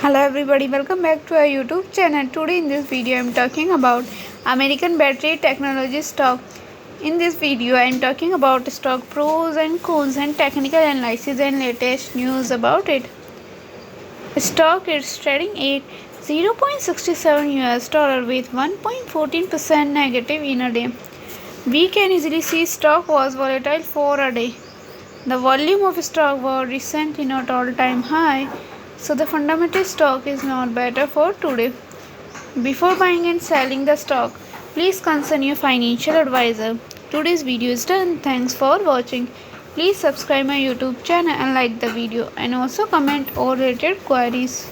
Hello everybody, welcome back to our YouTube channel. Today in this video I am talking about American Battery Technology stock. In this video I am talking about stock pros and cons and technical analysis and latest news about it. Stock is trading at 0.67 US dollar with 1.14% negative in a day. We can easily see stock was volatile for a day. The volume of stock was recently not all-time high, so the fundamental stock is not better for today. Before buying and selling the stock, please consult your financial advisor. Today's video is done. Thanks for watching. Please subscribe my YouTube channel and like the video, and also comment all related queries.